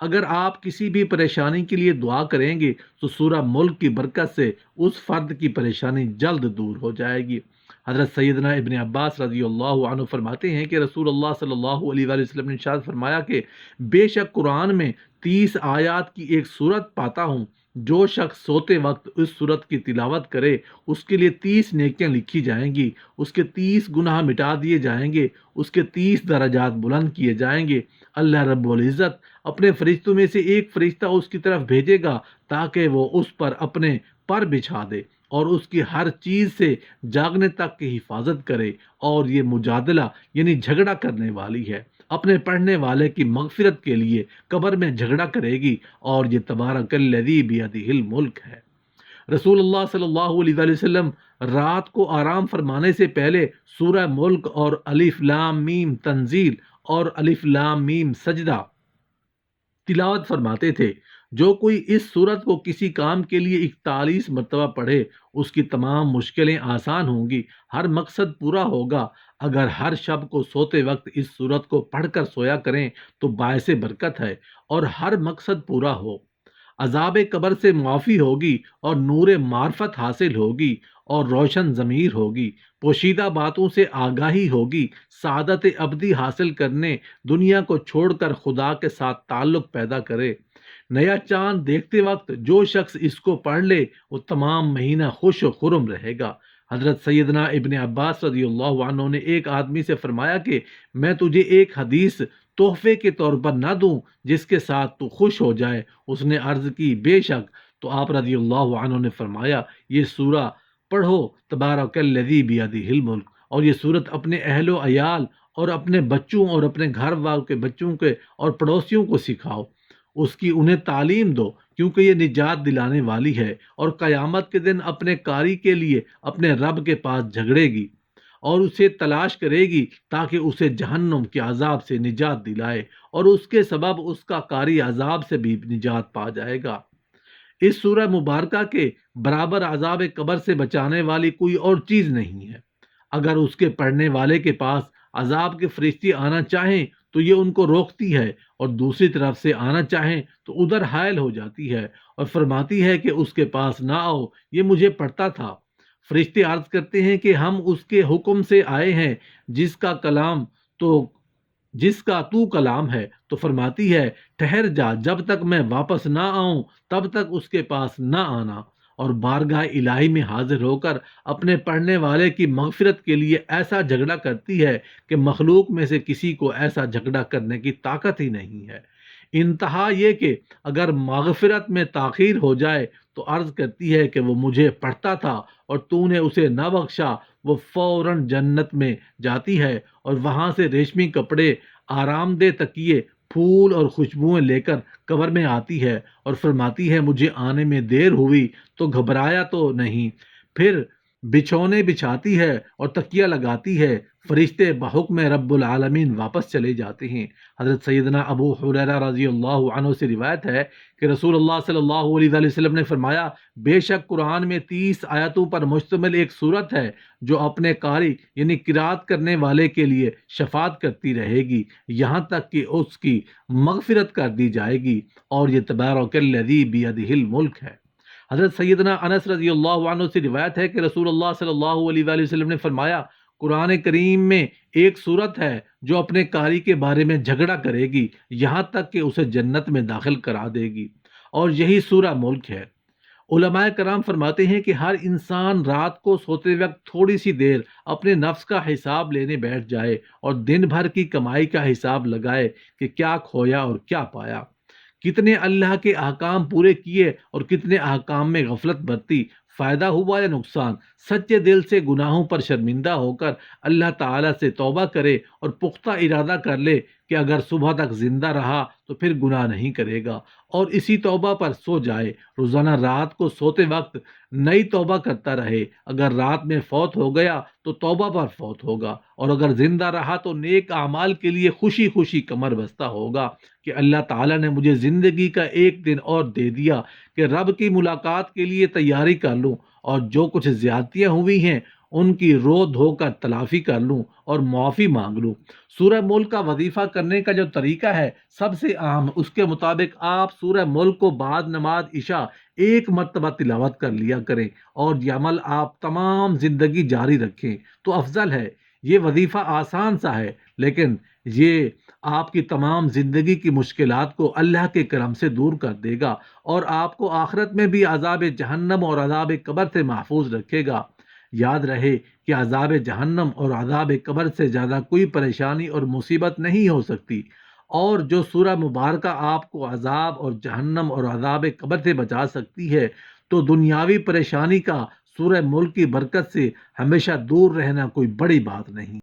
اگر آپ کسی بھی پریشانی کے لیے دعا کریں گے تو سورہ ملک کی برکت سے اس فرد کی پریشانی جلد دور ہو جائے گی۔ حضرت سیدنا ابن عباس رضی اللہ عنہ فرماتے ہیں کہ رسول اللہ صلی اللہ علیہ وآلہ وسلم نے ارشاد فرمایا کہ بے شک قرآن میں 30 آیات کی ایک سورت پاتا ہوں، جو شخص سوتے وقت اس سورت کی تلاوت کرے اس کے لیے 30 نیکیاں لکھی جائیں گی، اس کے 30 گناہ مٹا دیے جائیں گے، اس کے 30 درجات بلند کیے جائیں گے۔ اللہ رب العزت اپنے فرشتوں میں سے ایک فرشتہ اس کی طرف بھیجے گا تاکہ وہ اس پر اپنے پر بچھا دے اور اس کی ہر چیز سے جاگنے تک کی حفاظت کرے، اور یہ مجادلہ یعنی جھگڑا کرنے والی ہے، اپنے پڑھنے والے کی مغفرت کے لیے قبر میں جھگڑا کرے گی، اور یہ تبارک الذی بیدہ الملک ہے۔ رسول اللہ صلی اللہ علیہ وآلہ وسلم رات کو آرام فرمانے سے پہلے سورہ ملک اور الف لام میم تنزیل اور الف لام میم سجدہ تلاوت فرماتے تھے۔ جو کوئی اس سورت کو کسی کام کے لیے 41 مرتبہ پڑھے اس کی تمام مشکلیں آسان ہوں گی، ہر مقصد پورا ہوگا۔ اگر ہر شب کو سوتے وقت اس سورت کو پڑھ کر سویا کریں تو باعث برکت ہے اور ہر مقصد پورا ہو۔ عذاب قبر سے معافی ہوگی اور نور معرفت حاصل ہوگی اور روشن ضمیر ہوگی، پوشیدہ باتوں سے آگاہی ہوگی، سعادت ابدی حاصل کرنے دنیا کو چھوڑ کر خدا کے ساتھ تعلق پیدا کرے۔ نیا چاند دیکھتے وقت جو شخص اس کو پڑھ لے وہ تمام مہینہ خوش و خرم رہے گا۔ حضرت سیدنا ابن عباس رضی اللہ عنہ نے ایک آدمی سے فرمایا کہ میں تجھے ایک حدیث تحفے کے طور پر نہ دوں جس کے ساتھ تو خوش ہو جائے؟ اس نے عرض کی بے شک، تو آپ رضی اللہ عنہ نے فرمایا یہ سورہ پڑھو تبارک الذی بیدہ الملک، اور یہ سورت اپنے اہل و عیال اور اپنے بچوں اور اپنے گھر والوں کے بچوں کے اور پڑوسیوں کو سکھاؤ، اس کی انہیں تعلیم دو، کیونکہ یہ نجات دلانے والی ہے اور قیامت کے دن اپنے قاری کے لیے اپنے رب کے پاس جھگڑے گی اور اسے تلاش کرے گی تاکہ اسے جہنم کے عذاب سے نجات دلائے، اور اس کے سبب اس کا قاری عذاب سے بھی نجات پا جائے گا۔ اس سورہ مبارکہ کے برابر عذاب قبر سے بچانے والی کوئی اور چیز نہیں ہے۔ اگر اس کے پڑھنے والے کے پاس عذاب کے فرشتے آنا چاہیں تو یہ ان کو روکتی ہے، اور دوسری طرف سے آنا چاہیں تو ادھر حائل ہو جاتی ہے اور فرماتی ہے کہ اس کے پاس نہ آؤ، یہ مجھے پڑھتا تھا۔ فرشتے عرض کرتے ہیں کہ ہم اس کے حکم سے آئے ہیں جس کا تو کلام ہے، تو فرماتی ہے ٹھہر جا، جب تک میں واپس نہ آؤں تب تک اس کے پاس نہ آنا، اور بارگاہ الہی میں حاضر ہو کر اپنے پڑھنے والے کی مغفرت کے لیے ایسا جھگڑا کرتی ہے کہ مخلوق میں سے کسی کو ایسا جھگڑا کرنے کی طاقت ہی نہیں ہے۔ انتہا یہ کہ اگر مغفرت میں تاخیر ہو جائے تو عرض کرتی ہے کہ وہ مجھے پڑھتا تھا اور تو نے اسے نہ بخشا، وہ فوراً جنت میں جاتی ہے اور وہاں سے ریشمی کپڑے، آرام دہ تکیے، پھول اور خوشبوئیں لے کر قبر میں آتی ہے اور فرماتی ہے مجھے آنے میں دیر ہوئی تو گھبرایا تو نہیں؟ پھر بچھونے بچھاتی ہے اور تکیہ لگاتی ہے، فرشتے بحکم رب العالمین واپس چلے جاتے ہیں۔ حضرت سیدنا ابو ہریرہ رضی اللہ عنہ سے روایت ہے کہ رسول اللہ صلی اللہ علیہ وآلہ وسلم نے فرمایا بے شک قرآن میں 30 آیتوں پر مشتمل ایک سورت ہے جو اپنے قاری یعنی قرات کرنے والے کے لیے شفاعت کرتی رہے گی یہاں تک کہ اس کی مغفرت کر دی جائے گی، اور یہ تبارک الذی بیدہ الملک ہے۔ حضرت سیدنا انس رضی اللہ عنہ سے روایت ہے کہ رسول اللہ صلی اللہ علیہ وآلہ وسلم نے فرمایا قرآن کریم میں ایک سورت ہے جو اپنے قاری کے بارے میں جھگڑا کرے گی یہاں تک کہ اسے جنت میں داخل کرا دے گی، اور یہی سورہ ملک ہے۔ علماء کرام فرماتے ہیں کہ ہر انسان رات کو سوتے وقت تھوڑی سی دیر اپنے نفس کا حساب لینے بیٹھ جائے اور دن بھر کی کمائی کا حساب لگائے کہ کیا کھویا اور کیا پایا، کتنے اللہ کے احکام پورے کیے اور کتنے احکام میں غفلت برتی، فائدہ ہوا یا نقصان۔ سچے دل سے گناہوں پر شرمندہ ہو کر اللہ تعالیٰ سے توبہ کرے اور پختہ ارادہ کر لے کہ اگر صبح تک زندہ رہا تو پھر گناہ نہیں کرے گا، اور اسی توبہ پر سو جائے۔ روزانہ رات کو سوتے وقت نئی توبہ کرتا رہے، اگر رات میں فوت ہو گیا تو توبہ پر فوت ہوگا، اور اگر زندہ رہا تو نیک اعمال کے لیے خوشی خوشی کمر بستہ ہوگا کہ اللہ تعالیٰ نے مجھے زندگی کا ایک دن اور دے دیا کہ رب کی ملاقات کے لیے تیاری کر لوں، اور جو کچھ زیادتیاں ہوئی ہیں ان کی رو دھو کر تلافی کر لوں اور معافی مانگ لوں۔ سورہ ملک کا وظیفہ کرنے کا جو طریقہ ہے سب سے اہم، اس کے مطابق آپ سورہ ملک کو بعد نماز عشاء ایک مرتبہ تلاوت کر لیا کریں اور یہ عمل آپ تمام زندگی جاری رکھیں تو افضل ہے۔ یہ وظیفہ آسان سا ہے، لیکن یہ آپ کی تمام زندگی کی مشکلات کو اللہ کے کرم سے دور کر دے گا اور آپ کو آخرت میں بھی عذاب جہنم اور عذاب قبر سے محفوظ رکھے گا۔ یاد رہے کہ عذاب جہنم اور عذاب قبر سے زیادہ کوئی پریشانی اور مصیبت نہیں ہو سکتی، اور جو سورہ مبارکہ آپ کو عذاب اور جہنم اور عذاب قبر سے بچا سکتی ہے، تو دنیاوی پریشانی کا سورہ ملک کی برکت سے ہمیشہ دور رہنا کوئی بڑی بات نہیں۔